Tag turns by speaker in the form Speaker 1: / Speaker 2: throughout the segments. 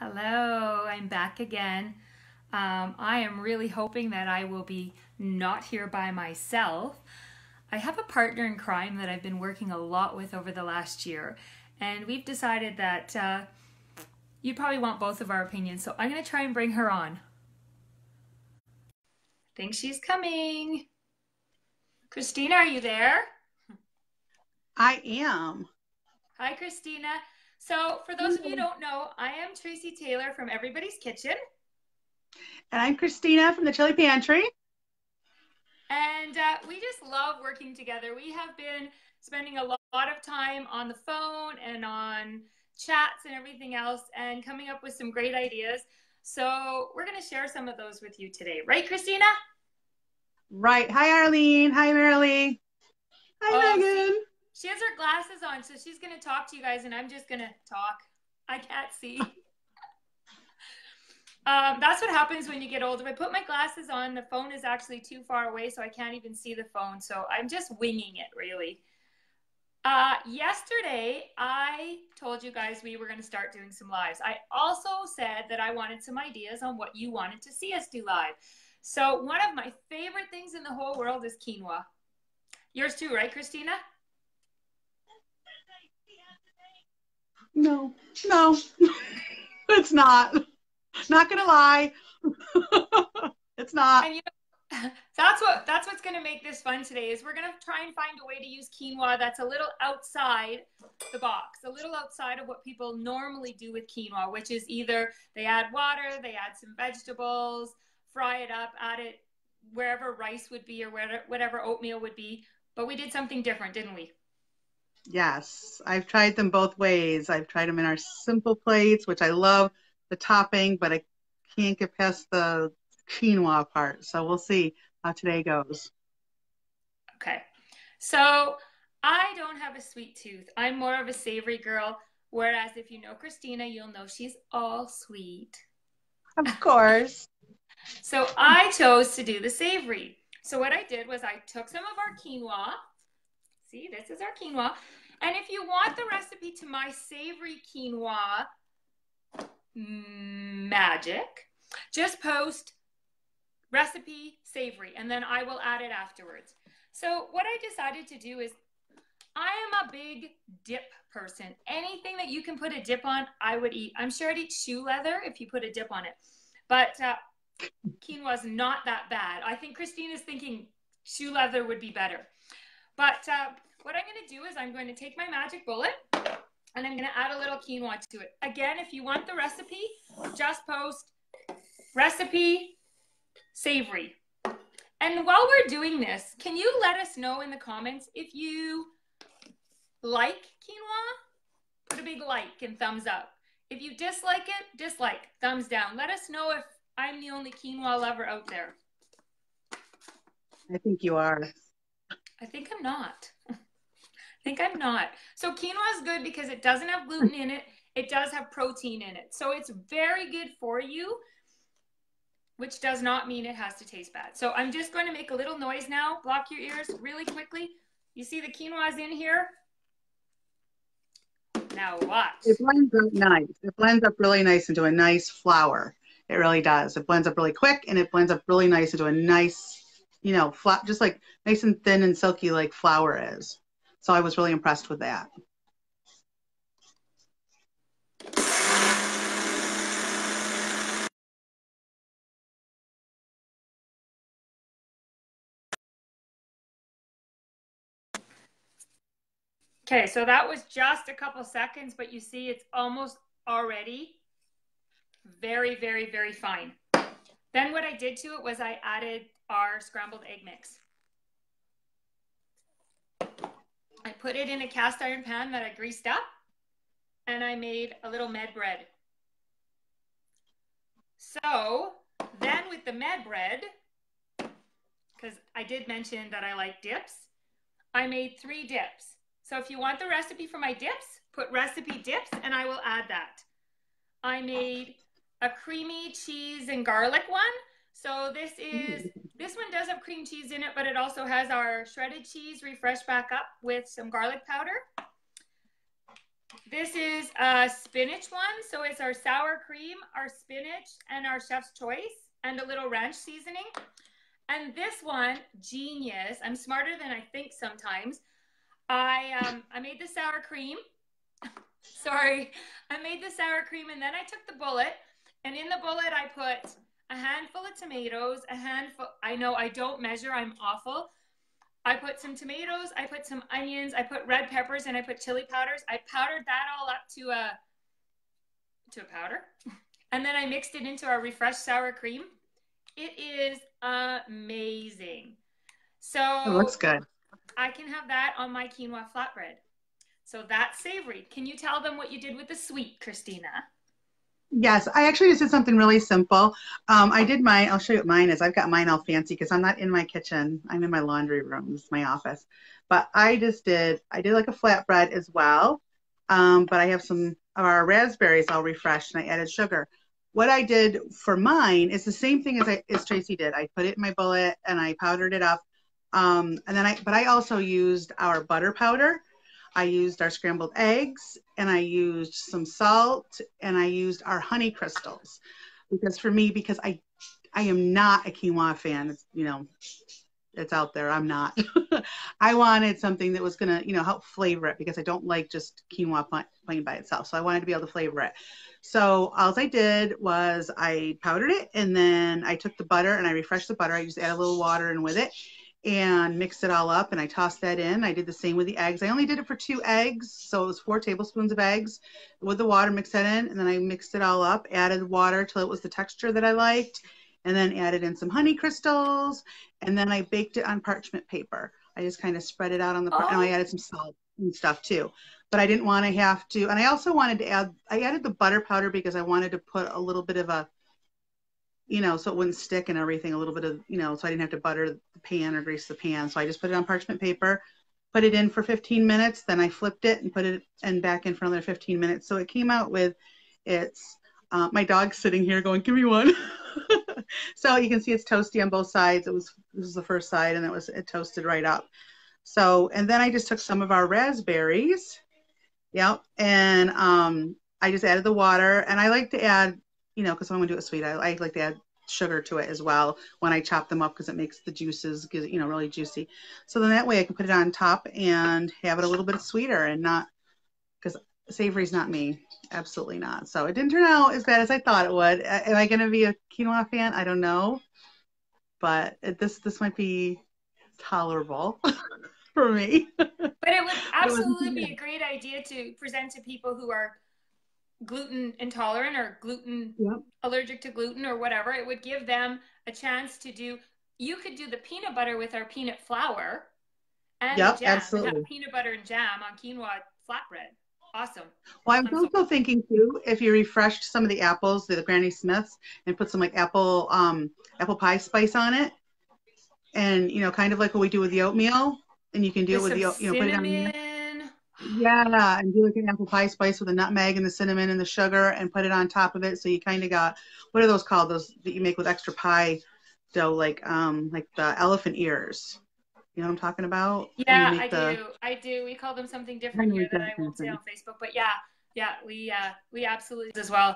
Speaker 1: Hello, I'm back again. I am really hoping that I will be not here by myself. I have a partner in crime that I've been working a lot with over the last year, and we've decided that you probably want both of our opinions, so I'm going to try and bring her on. I think she's coming. Christina, are you there?
Speaker 2: I am.
Speaker 1: Hi, Christina. So, for those of you who don't know, I am Tracy Taylor from Everybody's Kitchen.
Speaker 2: And I'm Christina from the Chili Pantry.
Speaker 1: And we just love working together. We have been spending a lot of time on the phone and on chats and everything else and coming up with some great ideas. So we're going to share some of those with you today. Right, Christina?
Speaker 2: Right. Hi, Arlene. Hi, Marilee. Hi,
Speaker 1: Oh, see,
Speaker 2: Megan.
Speaker 1: she has her glasses on, so she's going to talk to you guys, and I'm just going to talk. I can't see. That's what happens when you get older. If I put my glasses on, the phone is actually too far away, so I can't even see the phone. So I'm just winging it, really. Yesterday, I told you guys we were going to start doing some lives. I also said that I wanted some ideas on what you wanted to see us do live. So one of my favorite things in the whole world is quinoa. Yours too, right, Christina?
Speaker 2: No, no, it's not. Not gonna lie. It's not.
Speaker 1: And you know, that's what's going to make this fun today is we're going to try and find a way to use quinoa that's a little outside the box, a little outside of what people normally do with quinoa, which is either they add water, they add some vegetables, fry it up, add it wherever rice would be or whatever oatmeal would be. But we did something different, didn't we?
Speaker 2: Yes, I've tried them both ways. I've tried them in our simple plates, which I love the topping, but I can't get past the quinoa part. So we'll see how today goes.
Speaker 1: Okay. So I don't have a sweet tooth. I'm more of a savory girl. Whereas if you know Christina, you'll know she's all sweet.
Speaker 2: Of course.
Speaker 1: So I chose to do the savory. So what I did was I took some of our quinoa. See, this is our quinoa. And if you want the recipe to my savory quinoa magic, just post recipe savory and then I will add it afterwards. So what I decided to do is I am a big dip person. Anything that you can put a dip on, I would eat. I'm sure I'd eat shoe leather if you put a dip on it. But quinoa is not that bad. I think Christina's thinking shoe leather would be better. But what I'm going to do is I'm going to take my magic bullet and I'm going to add a little quinoa to it. Again, if you want the recipe, just post recipe savory. And while we're doing this, can you let us know in the comments if you like quinoa? Put a big like and thumbs up. If you dislike it, dislike, thumbs down. Let us know if I'm the only quinoa lover out there.
Speaker 2: I think you are.
Speaker 1: I think I'm not. I think I'm not. So quinoa is good because it doesn't have gluten in it. It does have protein in it. So it's very good for you, which does not mean it has to taste bad. So I'm just going to make a little noise now. Block your ears really quickly. You see the quinoa is in here? Now watch.
Speaker 2: It blends up nice. It blends up really nice into a nice flour. It really does. It blends up really quick and it blends up really nice into a nice, flat, just like nice and thin and silky like flour is. So I was really impressed with that.
Speaker 1: Okay, so that was just a couple seconds, but you see it's almost already very, very, very fine. Then what I did to it was I added our scrambled egg mix. I put it in a cast iron pan that I greased up and I made a little med bread. So then with the med bread, because I did mention that I like dips, I made 3 dips. So if you want the recipe for my dips, put recipe dips and I will add that. I made a creamy cheese and garlic one. So this one does have cream cheese in it, but it also has our shredded cheese refreshed back up with some garlic powder. This is a spinach one. So it's our sour cream, our spinach, and our chef's choice, and a little ranch seasoning. And this one, genius. I'm smarter than I think sometimes. I made the sour cream. Sorry, I made the sour cream, and then I took the bullet, and in the bullet I put a handful of tomatoes, a handful. I know I don't measure. I'm awful. I put some tomatoes, I put some onions, I put red peppers, and I put chili powders. I powdered that all up to a powder, and then I mixed it into our refreshed sour cream. It is amazing.
Speaker 2: It
Speaker 1: So
Speaker 2: looks good.
Speaker 1: I can have that on my quinoa flatbread. So that's savory. Can you tell them what you did with the sweet, Christina?
Speaker 2: Yes, I actually just did something really simple. I did mine. I'll show you what mine is. I've got mine all fancy because I'm not in my kitchen. I'm in my laundry room. This is my office. But I did like a flatbread as well. But I have some of our raspberries all refreshed and I added sugar. What I did for mine is the same thing as Tracy did. I put it in my bullet and I powdered it up. But I also used our butter powder. I used our scrambled eggs and I used some salt and I used our honey crystals because for me, because I am not a quinoa fan. It's, it's out there. I'm not. I wanted something that was going to, help flavor it because I don't like just quinoa plain by itself. So I wanted to be able to flavor it. So all I did was I powdered it and then I took the butter and I refreshed the butter. I just added a little water in with it and mixed it all up and I tossed that in. I did the same with the eggs. I only did it for 2 eggs, so it was 4 tablespoons of eggs with the water, mixed that in, and then I mixed it all up, added water till it was the texture that I liked, and then added in some honey crystals, and then I baked it on parchment paper. I just kind of spread it out on the, and I added some salt and stuff too. But I didn't want to have to, and I also wanted to I added the butter powder because I wanted to put a little bit of a, so it wouldn't stick and everything, a little bit of, so I didn't have to butter the pan or grease the pan. So I just put it on parchment paper, put it in for 15 minutes, then I flipped it and put it in back in for another 15 minutes. So it came out with my dog's sitting here going, give me one. So you can see it's toasty on both sides. This was the first side and it toasted right up. So, and then I just took some of our raspberries. Yep. And I just added the water and I like to add, because I'm going to do it sweet. I like to add sugar to it as well when I chop them up because it makes the juices, really juicy. So then that way I can put it on top and have it a little bit sweeter and not, because savory's not me. Absolutely not. So it didn't turn out as bad as I thought it would. Am I going to be a quinoa fan? I don't know. But this might be tolerable for me.
Speaker 1: But it would absolutely be a great idea to present to people who are gluten intolerant or gluten allergic to gluten or whatever. It would give them a chance to you could do the peanut butter with our peanut flour and the jam.
Speaker 2: Absolutely.
Speaker 1: And have peanut butter and jam on quinoa flatbread. Awesome.
Speaker 2: Well, I was also thinking too, if you refreshed some of the apples, the Granny Smiths, and put some like apple pie spice on it, and kind of like what we do with the oatmeal, and you can do it with the put it on there. Yeah, and do like an apple pie spice with the nutmeg and the cinnamon and the sugar and put it on top of it. So you kind of got, what are those called? Those that you make with extra pie dough, like the elephant ears. You know what I'm talking about?
Speaker 1: Yeah, I do. We call them something different here that I won't say on Facebook. But yeah, we absolutely as well.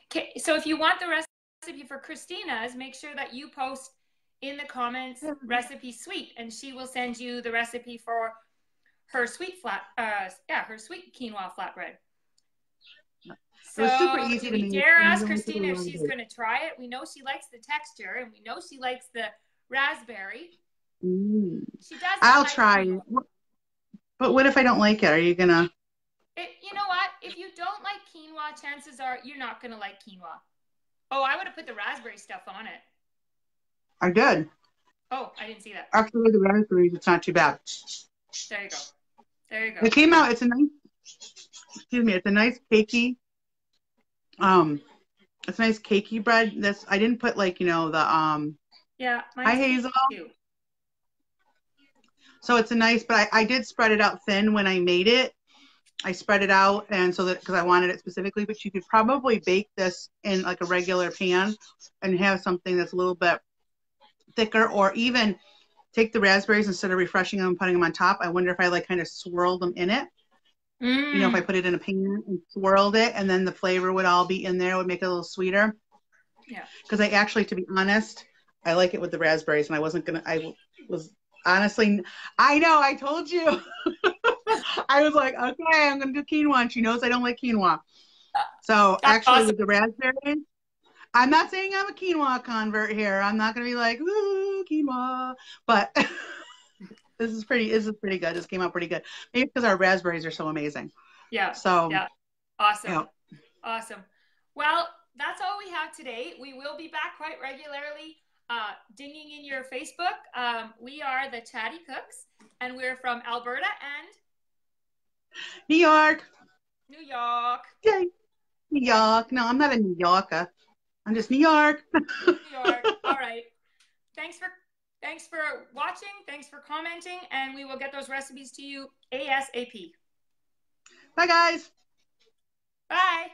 Speaker 1: Okay, so if you want the recipe for Christina's, make sure that you post in the comments recipe sweet, and she will send you the recipe for her sweet her sweet quinoa flatbread. So
Speaker 2: it was super easy
Speaker 1: do we dare ask Christina if she's going to try it? We know she likes the texture, and we know she likes the raspberry. She does.
Speaker 2: I'll try. But what if I don't like it? Are you gonna?
Speaker 1: You know what? If you don't like quinoa, chances are you're not gonna like quinoa. Oh, I would have put the raspberry stuff on it.
Speaker 2: Are good.
Speaker 1: Oh, I didn't see that.
Speaker 2: Actually, the raspberries, it's not too bad.
Speaker 1: There you go. There you go.
Speaker 2: It came out. It's a nice. Excuse me. It's a nice cakey. It's a nice cakey bread. I didn't put like the
Speaker 1: Yeah.
Speaker 2: Hi Hazel. So it's a nice, but I did spread it out thin when I made it. I spread it out, and so that because I wanted it specifically, but you could probably bake this in like a regular pan and have something that's a little bit thicker, or even take the raspberries instead of refreshing them and putting them on top. I wonder if I like kind of swirl them in it You know, if I
Speaker 1: Mm.
Speaker 2: put it in a pan and swirled it, and then the flavor would all be in there, it would make it a little sweeter.
Speaker 1: Yeah.
Speaker 2: Because I actually, to be honest, I like it with the raspberries, and I wasn't gonna. I was honestly, I know, I told you. I was like, okay, I'm gonna do quinoa. And she knows I don't like quinoa. So
Speaker 1: That's
Speaker 2: actually,
Speaker 1: awesome.
Speaker 2: with the raspberries, I'm not saying I'm a quinoa convert here. I'm not gonna be like, ooh, quinoa, but this is pretty good. This came out pretty good. Maybe because our raspberries are so amazing.
Speaker 1: Yeah.
Speaker 2: So
Speaker 1: Yeah. Awesome.
Speaker 2: yeah.
Speaker 1: Awesome. Well, that's all we have today. We will be back quite regularly, dinging in your Facebook. We are the Chatty Cooks, and we're from Alberta and
Speaker 2: New York.
Speaker 1: New York.
Speaker 2: Yay. New
Speaker 1: Yay,
Speaker 2: York. No, I'm not a New Yorker. I'm just New York.
Speaker 1: New York. All right. Thanks for thanks for watching. Thanks for commenting, and we will get those recipes to you ASAP.
Speaker 2: Bye, guys.
Speaker 1: Bye.